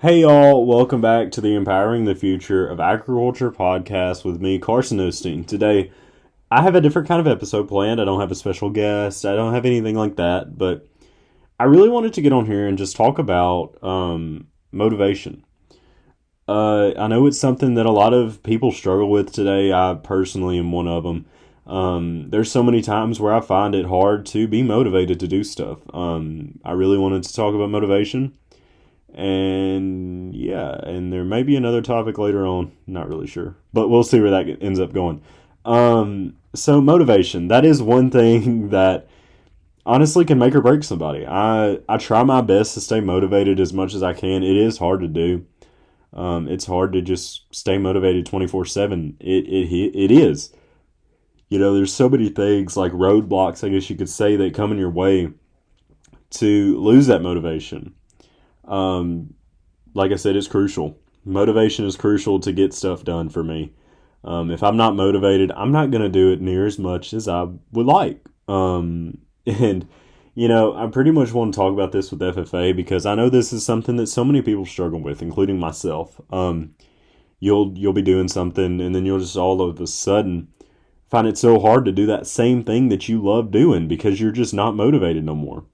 Hey y'all, welcome back to the Empowering the Future of Agriculture podcast with me, Carson Osteen. Today, I have a different kind of episode planned. I don't have a special guest. I don't have anything like that, but I really wanted to get on here and just talk about motivation. I know it's something that a lot of people struggle with today. I personally am one of them. There's so many times where I find it hard to be motivated to do stuff. I really wanted to talk about motivation. And yeah, and there may be another topic later on. Not really sure, but we'll see where that ends up going. So motivation, that is one thing that honestly can make or break somebody. I try my best to stay motivated as much as I can. It is hard to do. It's hard to just stay motivated 24/7. It is. You know, there's so many things like roadblocks, I guess you could say, that come in your way to lose that motivation. Like I said, it's crucial. Motivation is crucial to get stuff done for me. If I'm not motivated, I'm not going to do it near as much as I would like. And, you know, I pretty much want to talk about this with FFA because I know this is something that so many people struggle with, including myself. You'll be doing something and then you'll just all of a sudden find it so hard to do that same thing that you love doing because you're just not motivated no more.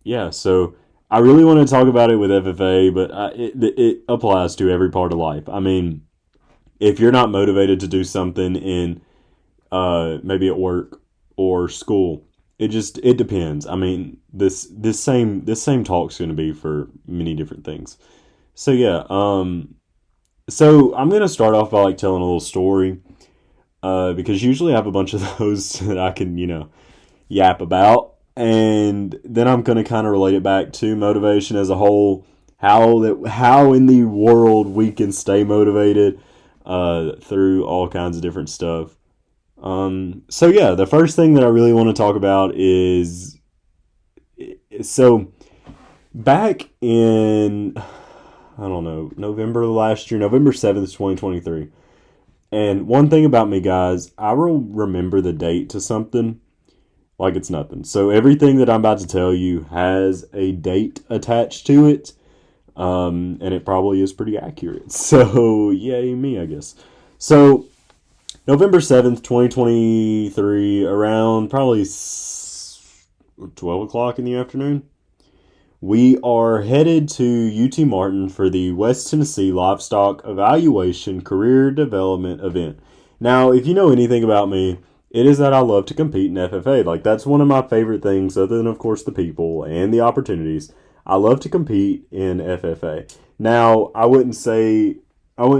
Yeah, so I really want to talk about it with FFA, but it applies to every part of life. I mean, if you're not motivated to do something in maybe at work or school, it depends. I mean, this same talk's going to be for many different things. So yeah, so I'm going to start off by telling a little story because usually I have a bunch of those that I can yap about. And then I'm going to kind of relate it back to motivation as a whole, how in the world we can stay motivated through all kinds of different stuff. So yeah, the first thing that I really want to talk about is, so back in, I don't know, November last year, November 7th, 2023. And one thing about me, guys, I will remember the date to something like it's nothing. So everything that I'm about to tell you has a date attached to it, and it probably is pretty accurate. So yay me, I guess. So November 7th, 2023, around probably 12 o'clock in the afternoon, we are headed to UT Martin for the West Tennessee Livestock Evaluation Career Development event. Now, if you know anything about me, it is that I love to compete in FFA. That's one of my favorite things, other than, of course, the people and the opportunities. I love to compete in FFA. Now, I wouldn't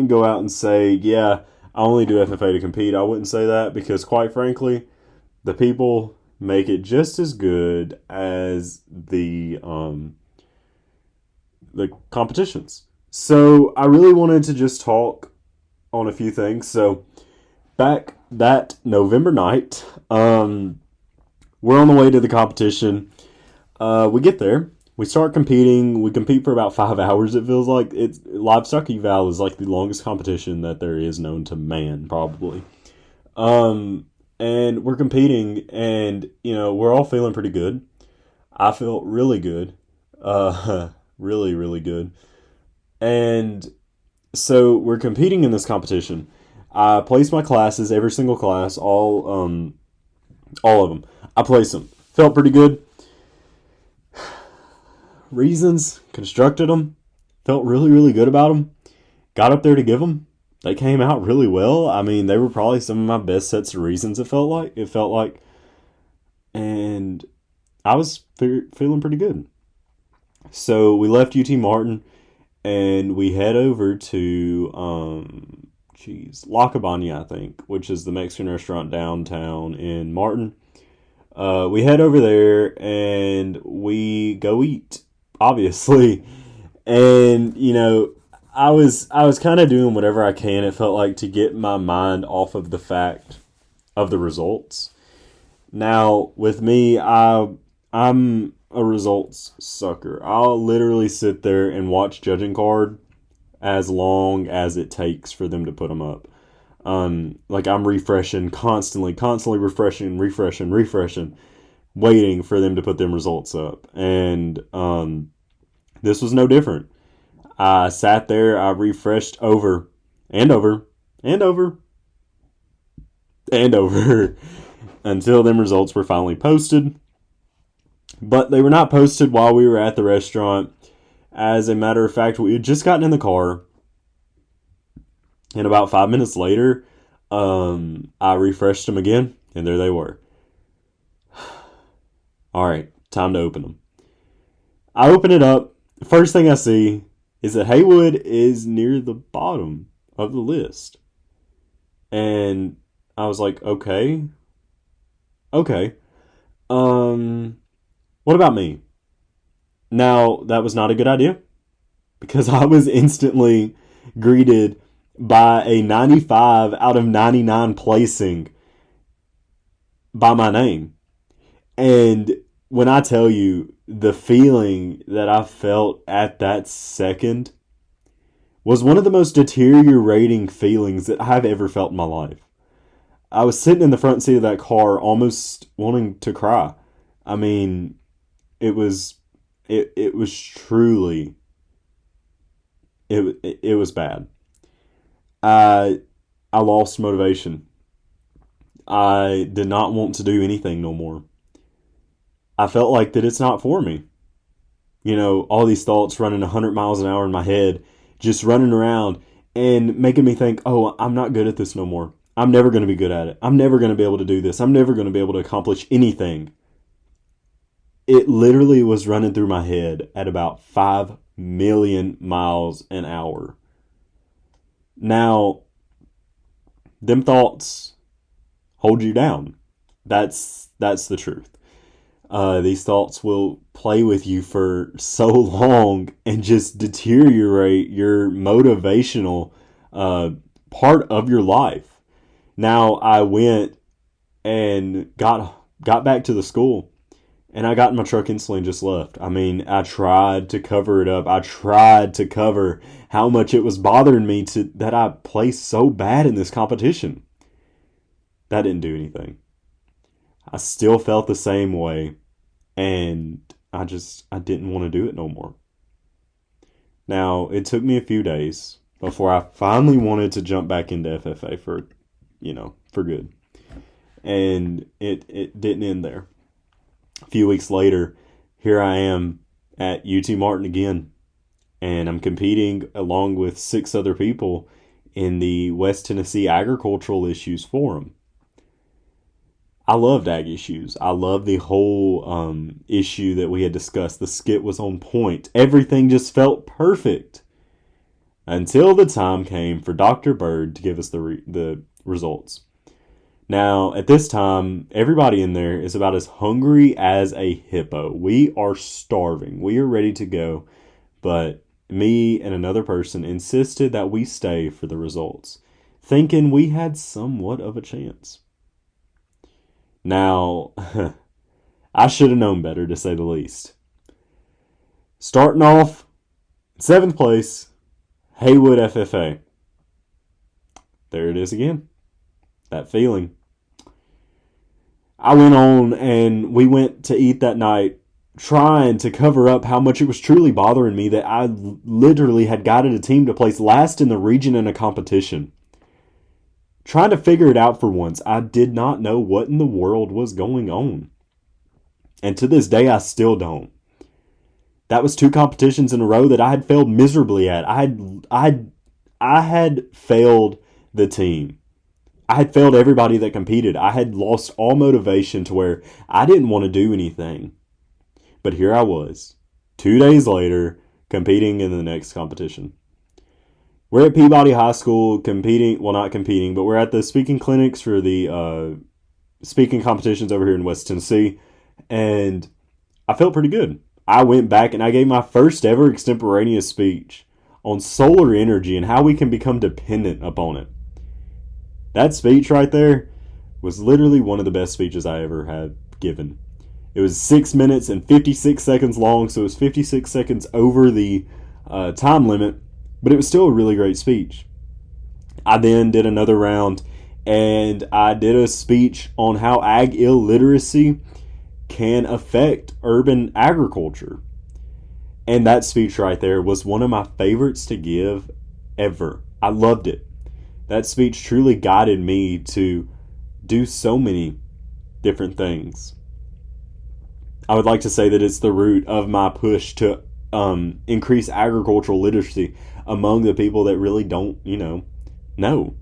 go out and say, yeah, I only do FFA to compete. I wouldn't say that because, quite frankly, the people make it just as good as the competitions. So, I really wanted to just talk on a few things. So, back that November night, we're on the way to the competition. We get there. We start competing. We compete for about 5 hours, it feels like. Livestock Eval is the longest competition that there is known to man, probably. And we're competing, and, we're all feeling pretty good. I felt really good. Really, really good. And so we're competing in this competition. I place my classes, every single class, all of them. I place them. Felt pretty good. Reasons, constructed them. Felt really, really good about them. Got up there to give them. They came out really well. I mean, they were probably some of my best sets of reasons, it felt like. And I was feeling pretty good. So we left UT Martin, and we head over to La Cabana, I think, which is the Mexican restaurant downtown in Martin. We head over there and we go eat, obviously. And, I was kind of doing whatever I can, it felt like, to get my mind off of the fact of the results. Now, with me, I'm a results sucker. I'll literally sit there and watch judging card as long as it takes for them to put them up. I'm refreshing constantly refreshing, waiting for them to put them results up. And This was no different. I sat there, I refreshed over and over and over and over until them results were finally posted. But they were not posted while we were at the restaurant. As a matter of fact, we had just gotten in the car, and about 5 minutes later, I refreshed them again, and there they were. All right, time to open them. I open it up. The first thing I see is that Haywood is near the bottom of the list. And I was like, okay. What about me? Now, that was not a good idea because I was instantly greeted by a 95 out of 99 placing by my name. And when I tell you the feeling that I felt at that second was one of the most deteriorating feelings that I've ever felt in my life. I was sitting in the front seat of that car almost wanting to cry. I mean, it was truly it was bad. I lost motivation. I did not want to do anything no more. I felt like that it's not for me. You know, all these thoughts running 100 miles an hour in my head, just running around and making me think, oh, I'm not good at this no more. I'm never going to be good at it. I'm never going to be able to do this. I'm never going to be able to accomplish anything. It literally was running through my head at about 5 million miles an hour. Now, them thoughts hold you down. That's the truth. These thoughts will play with you for so long and just deteriorate your motivational part of your life. Now, I went and got back to the school, and I got in my truck instantly and just left. I mean, I tried to cover it up. I tried to cover how much it was bothering me that I placed so bad in this competition. That didn't do anything. I still felt the same way, and I didn't want to do it no more. Now, it took me a few days before I finally wanted to jump back into FFA for good. And it didn't end there. A few weeks later, here I am at UT Martin again, and I'm competing along with 6 other people in the West Tennessee Agricultural Issues Forum. I loved ag issues. I loved the whole issue that we had discussed. The skit was on point. Everything just felt perfect until the time came for Dr. Bird to give us the results. Now, at this time, everybody in there is about as hungry as a hippo. We are starving. We are ready to go. But me and another person insisted that we stay for the results, thinking we had somewhat of a chance. Now, I should have known better, to say the least. Starting off, 7th place, Haywood FFA. There it is again. That feeling. I went on and we went to eat that night trying to cover up how much it was truly bothering me that I literally had guided a team to place last in the region in a competition. Trying to figure it out for once, I did not know what in the world was going on. And to this day, I still don't. That was 2 competitions in a row that I had failed miserably at. I had failed the team. I had failed everybody that competed. I had lost all motivation to where I didn't want to do anything. But here I was, 2 days later, competing in the next competition. We're at Peabody High School not competing, but we're at the speaking clinics for the speaking competitions over here in West Tennessee. And I felt pretty good. I went back and I gave my first ever extemporaneous speech on solar energy and how we can become dependent upon it. That speech right there was literally one of the best speeches I ever had given. It was 6 minutes and 56 seconds long, so it was 56 seconds over the time limit, but it was still a really great speech. I then did another round, and I did a speech on how ag illiteracy can affect urban agriculture. And that speech right there was one of my favorites to give ever. I loved it. That speech truly guided me to do so many different things. I would like to say that it's the root of my push to increase agricultural literacy among the people that really don't, know.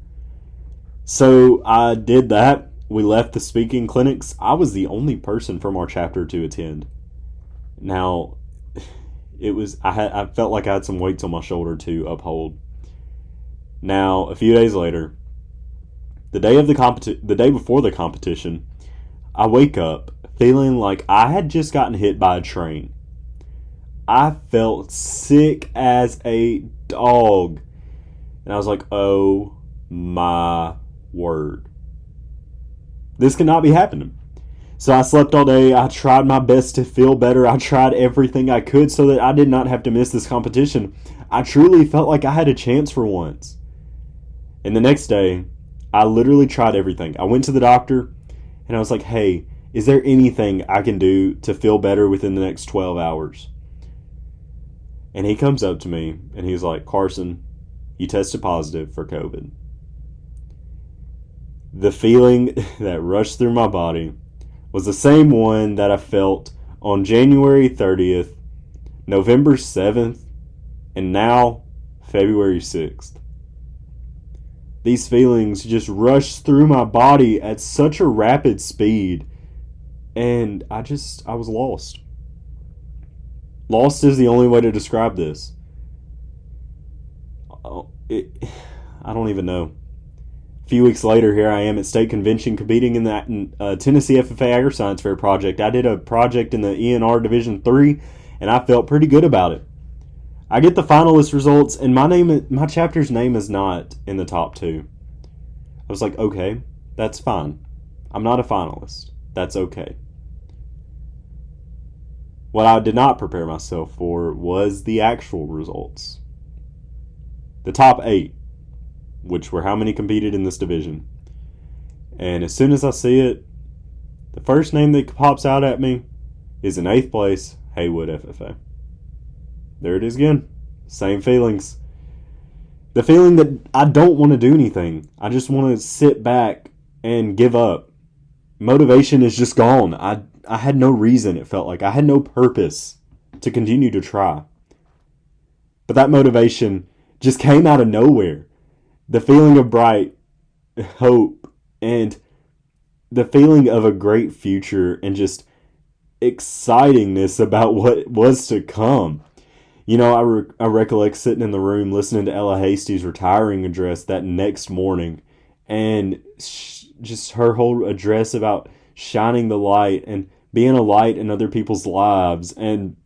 So I did that. We left the speaking clinics. I was the only person from our chapter to attend. Now, I felt like I had some weights on my shoulder to uphold. Now, a few days later, the day before the competition, I wake up feeling like I had just gotten hit by a train. I felt sick as a dog. And I was like, oh my word. This cannot be happening. So I slept all day. I tried my best to feel better. I tried everything I could so that I did not have to miss this competition. I truly felt like I had a chance for once. And the next day, I literally tried everything. I went to the doctor and I was like, hey, is there anything I can do to feel better within the next 12 hours? And he comes up to me and he's like, Carson, you tested positive for COVID. The feeling that rushed through my body was the same one that I felt on January 30th, November 7th, and now February 6th. These feelings just rushed through my body at such a rapid speed, and I was lost. Lost is the only way to describe this. I don't even know. A few weeks later, here I am at state convention competing in the Tennessee FFA Agri-Science Fair project. I did a project in the ENR Division 3, and I felt pretty good about it. I get the finalist results, and my chapter's name is not in the top 2. I was like, okay, that's fine. I'm not a finalist. That's okay. What I did not prepare myself for was the actual results. The top 8, which were how many competed in this division. And as soon as I see it, the first name that pops out at me is in 8th place, Haywood FFA. There it is again. Same feelings. The feeling that I don't want to do anything. I just want to sit back and give up. Motivation is just gone. I had no reason, it felt like. I had no purpose to continue to try. But that motivation just came out of nowhere. The feeling of bright hope and the feeling of a great future and just excitingness about what was to come. I recollect sitting in the room listening to Ella Hasty's retiring address that next morning, and just her whole address about shining the light and being a light in other people's lives, and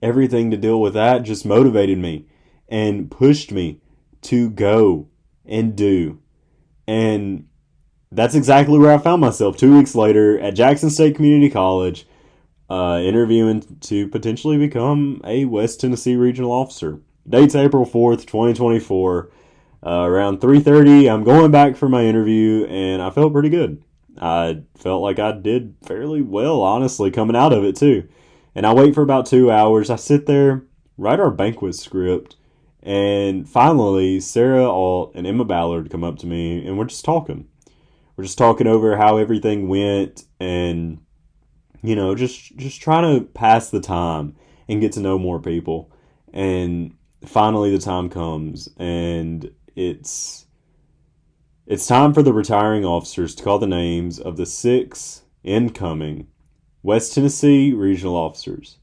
everything to deal with that just motivated me and pushed me to go and do. And that's exactly where I found myself 2 weeks later at Jackson State Community College, interviewing to potentially become a West Tennessee regional officer. Date's April 4th, 2024. Around 3:30, I'm going back for my interview, and I felt pretty good. I felt like I did fairly well, honestly, coming out of it, too. And I wait for about 2 hours. I sit there, write our banquet script, and finally, Sarah Alt and Emma Ballard come up to me, and we're just talking. We're just talking over how everything went, and just trying to pass the time and get to know more people. And finally the time comes, and it's time for the retiring officers to call the names of the 6 incoming West Tennessee regional officers.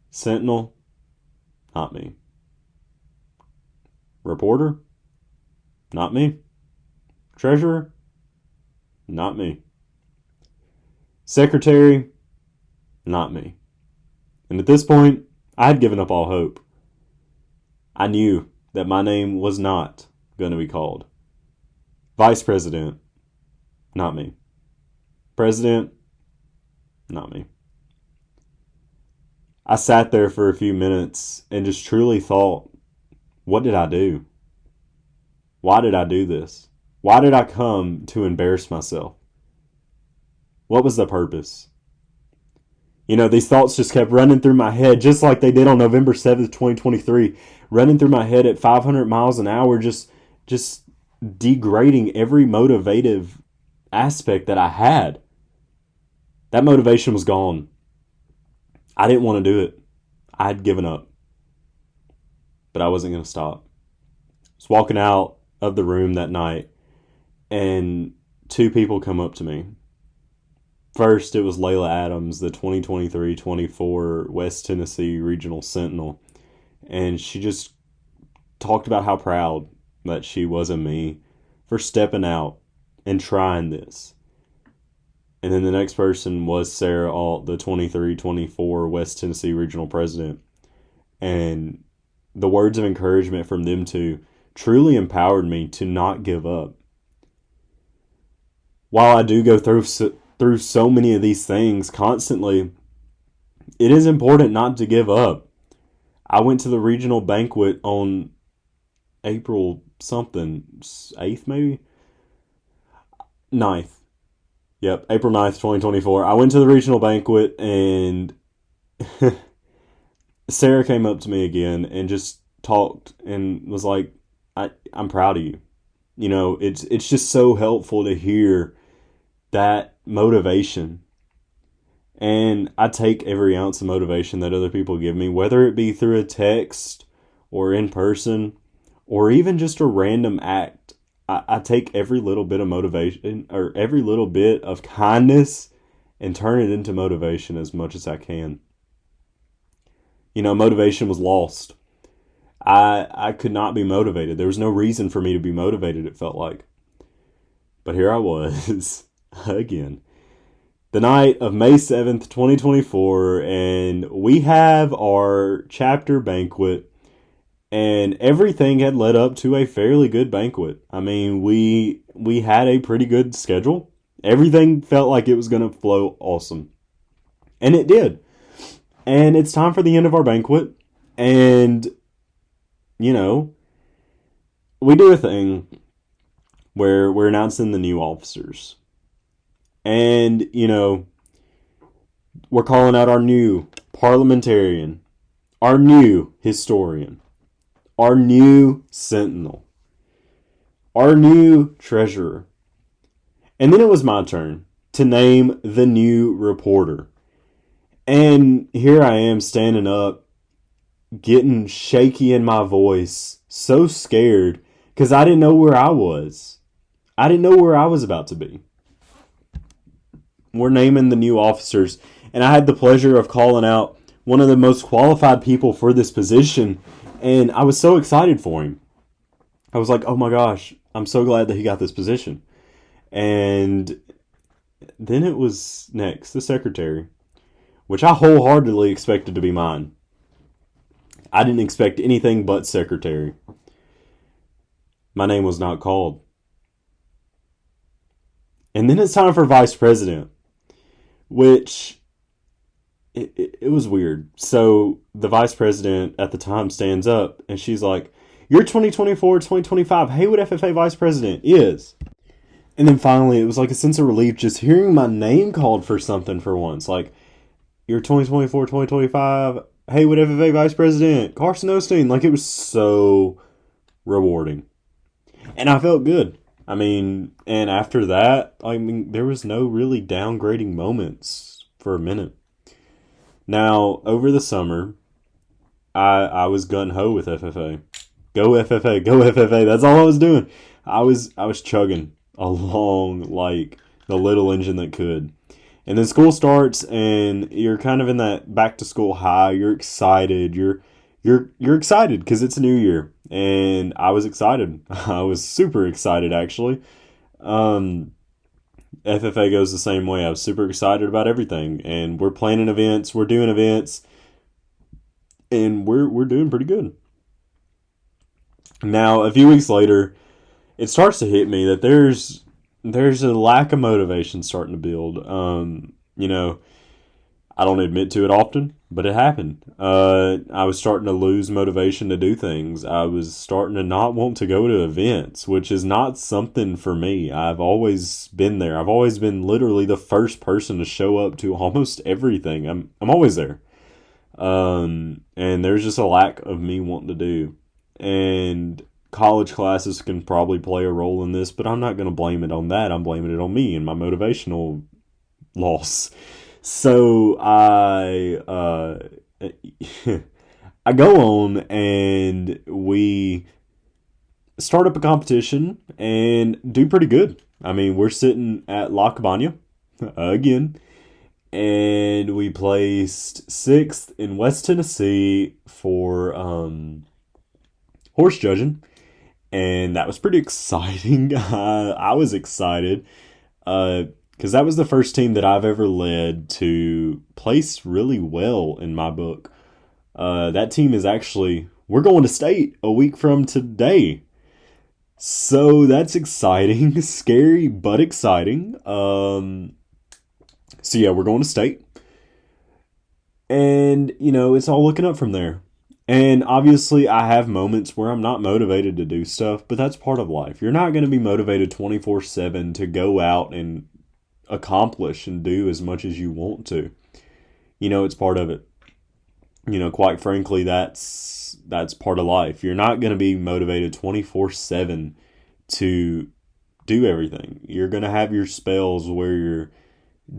Sentinel, not me. Reporter, not me. Treasurer, not me. Secretary, not me. And at this point, I had given up all hope. I knew that my name was not going to be called. Vice President, not me. President, not me. I sat there for a few minutes and just truly thought, what did I do? Why did I do this? Why did I come to embarrass myself? What was the purpose? These thoughts just kept running through my head, just like they did on November 7th, 2023, running through my head at 500 miles an hour, just degrading every motivative aspect that I had. That motivation was gone. I didn't want to do it. I had given up. But I wasn't going to stop. I was walking out of the room that night, and two people come up to me. First, it was Layla Adams, the 2023-24 West Tennessee Regional Sentinel. And she just talked about how proud that she was of me for stepping out and trying this. And then the next person was Sarah Alt, the 23-24 West Tennessee Regional President. And the words of encouragement from them two truly empowered me to not give up. While I do go through so many of these things constantly, it is important not to give up. I went to the regional banquet on April something, 8th maybe? 9th. Yep, April 9th, 2024. I went to the regional banquet, and Sarah came up to me again and just talked and was like, I'm proud of you. It's just so helpful to hear that motivation. And I take every ounce of motivation that other people give me, whether it be through a text or in person or even just a random act. I take every little bit of motivation or every little bit of kindness and turn it into motivation as much as I can. Motivation was lost. I could not be motivated. There was no reason for me to be motivated, it felt like. But here I was, again. The night of May 7th, 2024, and we have our chapter banquet. And everything had led up to a fairly good banquet. I mean, we had a pretty good schedule. Everything felt like it was going to flow awesome. And it did. And it's time for the end of our banquet. And, we do a thing where we're announcing the new officers. And, we're calling out our new parliamentarian, our new historian, our new sentinel, our new treasurer. And then it was my turn to name the new reporter. And here I am standing up, getting shaky in my voice, so scared, because I didn't know where I was. I didn't know where I was about to be. We're naming the new officers, and I had the pleasure of calling out one of the most qualified people for this position. And I was so excited for him. I was like, oh my gosh, I'm so glad that he got this position. And then it was next, the secretary, which I wholeheartedly expected to be mine. I didn't expect anything but secretary. My name was not called. And then it's time for vice president, which it was weird. So the vice president at the time stands up and she's like, your 2024-2025 Haywood FFA vice president is. And then finally it was like a sense of relief just hearing my name called for something for once. Like, your 2024-2025 Haywood FFA vice president, Carson Osteen. Like, it was so rewarding. And I felt good. I mean, and after that, there was no really downgrading moments for a minute. Now, over the summer, I was gung-ho with FFA. Go FFA, go FFA. That's all I was doing. I was chugging along like the little engine that could. And then school starts, and you're kind of in that back-to-school high. You're excited. You're excited because it's a new year. And I was excited. I was super excited, actually. FFA goes the same way. I was super excited about everything. And we're planning events. We're doing events. And we're doing pretty good. Now, a few weeks later, it starts to hit me that there's a lack of motivation starting to build. I don't admit to it often, but it happened. I was starting to lose motivation to do things. I was starting to not want to go to events, which is not something for me. I've always been there. I've always been literally the first person to show up to almost everything. I'm always there. And there's just a lack of me wanting to do. And college classes can probably play a role in this, but I'm not going to blame it on that. I'm blaming it on me and my motivational loss. So I go on and we start up a competition and do pretty good. I mean, we're sitting at La Cabana again, and we placed sixth in West Tennessee for horse judging, and that was pretty exciting. I was excited. Because that was the first team that I've ever led to place really well in my book. That team is actually, we're going to state a week from today. So that's exciting, scary, but exciting. So yeah, we're going to state. And, it's all looking up from there. And obviously I have moments where I'm not motivated to do stuff, but that's part of life. You're not going to be motivated 24/7 to go out and accomplish and do as much as you want to. It's part of it. Quite frankly, that's part of life. You're not going to be motivated 24/7 to do everything. You're going to have your spells where you're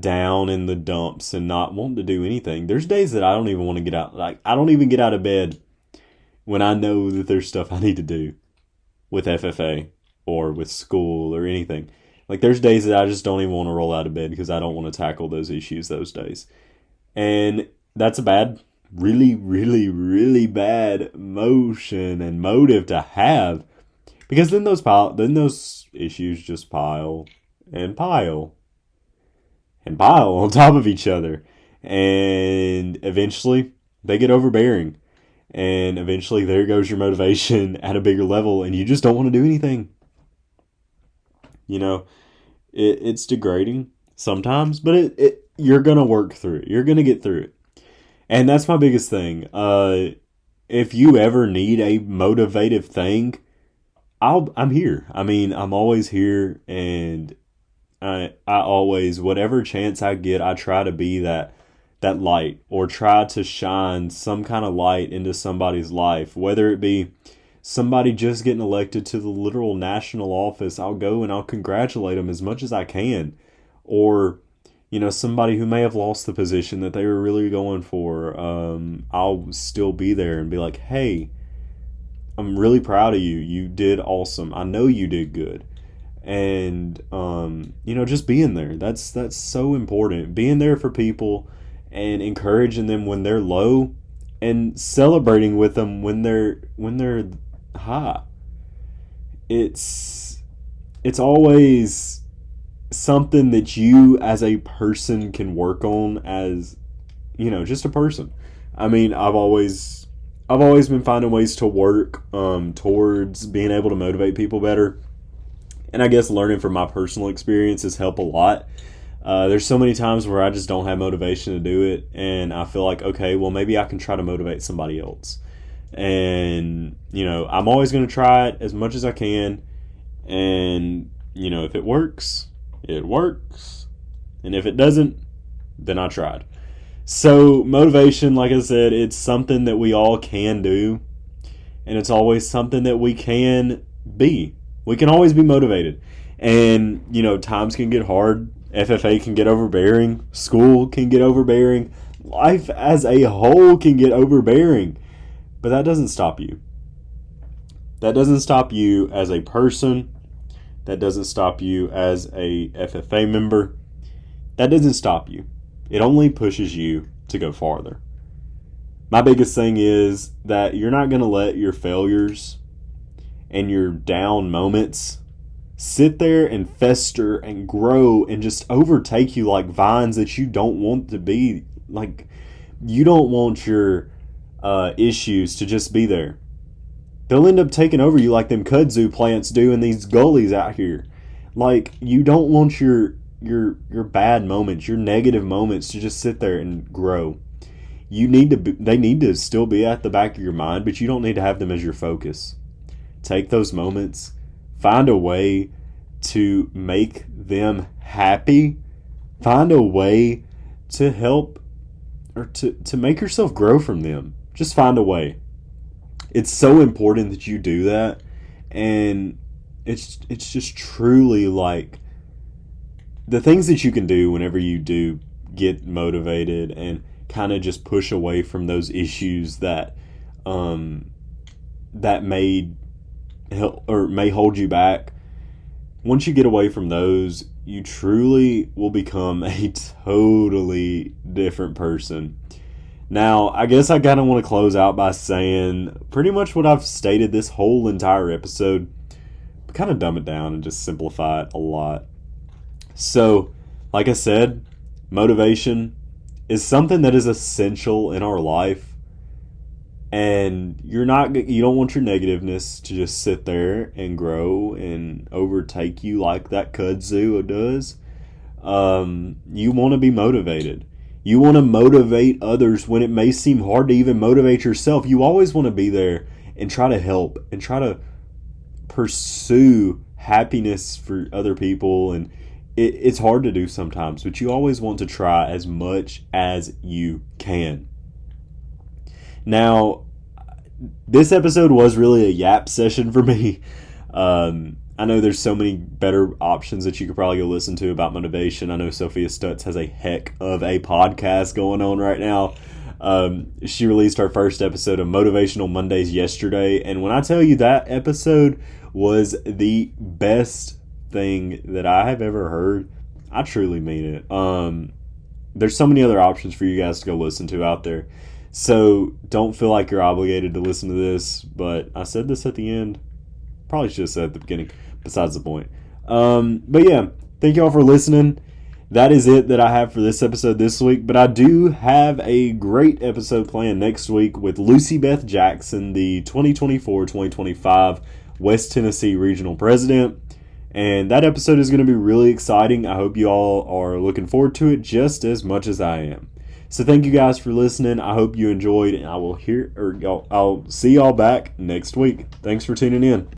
down in the dumps and not wanting to do anything. There's days that I don't even want to get out. Like, I don't even get out of bed when I know that there's stuff I need to do with FFA or with school or anything. Like, there's days that I just don't even want to roll out of bed because I don't want to tackle those issues those days. And that's a bad, really, really, really bad motion and motive to have, because then those issues just pile and pile and pile on top of each other. And eventually they get overbearing. And eventually there goes your motivation at a bigger level and you just don't want to do anything. It's degrading sometimes, but you're going to work through it. You're going to get through it. And that's my biggest thing. If you ever need a motivative thing, I'm here. I mean, I'm always here, and I always, whatever chance I get, I try to be that light, or try to shine some kind of light into somebody's life, whether it be somebody just getting elected to the literal national office. I'll go and I'll congratulate them as much as I can. Or, somebody who may have lost the position that they were really going for. I'll still be there and be like, hey, I'm really proud of you. You did awesome. I know you did good. And, just being there. That's so important. Being there for people and encouraging them when they're low and celebrating with them when they're high. It's always something that you as a person can work on as, just a person. I mean, I've always been finding ways to work towards being able to motivate people better. And I guess learning from my personal experiences help a lot. There's so many times where I just don't have motivation to do it, and I feel like, okay, well, maybe I can try to motivate somebody else. And, I'm always going to try it as much as I can. And, if it works, it works. And if it doesn't, then I tried. So motivation, like I said, it's something that we all can do. And it's always something that we can be. We can always be motivated. And, times can get hard. FFA can get overbearing. School can get overbearing. Life as a whole can get overbearing. But that doesn't stop you. That doesn't stop you as a person. That doesn't stop you as a FFA member. That doesn't stop you. It only pushes you to go farther. My biggest thing is that you're not going to let your failures and your down moments sit there and fester and grow and just overtake you like vines that you don't want to be. Like, you don't want your issues to just be there. They'll end up taking over you like them kudzu plants do in these gullies out here. Like, you don't want your your bad moments, your negative moments, to just sit there and grow. They need to still be at the back of your mind, but you don't need to have them as your focus. Take those moments, find a way to make them happy, find a way to help or to make yourself grow from them. Just find a way. It's so important that you do that, and it's just truly like the things that you can do whenever you do get motivated and kind of just push away from those issues that that may help or may hold you back. Once you get away from those, you truly will become a totally different person. Now, I guess I kind of want to close out by saying pretty much what I've stated this whole entire episode, but kind of dumb it down and just simplify it a lot. So, like I said, motivation is something that is essential in our life. And you don't want your negativeness to just sit there and grow and overtake you like that kudzu does. You want to be motivated. You want to motivate others when it may seem hard to even motivate yourself. You always want to be there and try to help and try to pursue happiness for other people. And it's hard to do sometimes, but you always want to try as much as you can. Now, this episode was really a yap session for me. I know there's so many better options that you could probably go listen to about motivation. I know Sophia Stutz has a heck of a podcast going on right now. She released her first episode of Motivational Mondays yesterday, and when I tell you that episode was the best thing that I have ever heard, I truly mean it. There's so many other options for you guys to go listen to out there. So don't feel like you're obligated to listen to this, but I said this at the end. Probably should have said at the beginning, besides the point. But yeah, thank y'all for listening. That is it that I have for this episode this week, but I do have a great episode planned next week with Lucy Beth Jackson, the 2024-2025 West Tennessee Regional President. And that episode is going to be really exciting. I hope you all are looking forward to it just as much as I am. So thank you guys for listening. I hope you enjoyed, and I'll see y'all back next week. Thanks for tuning in.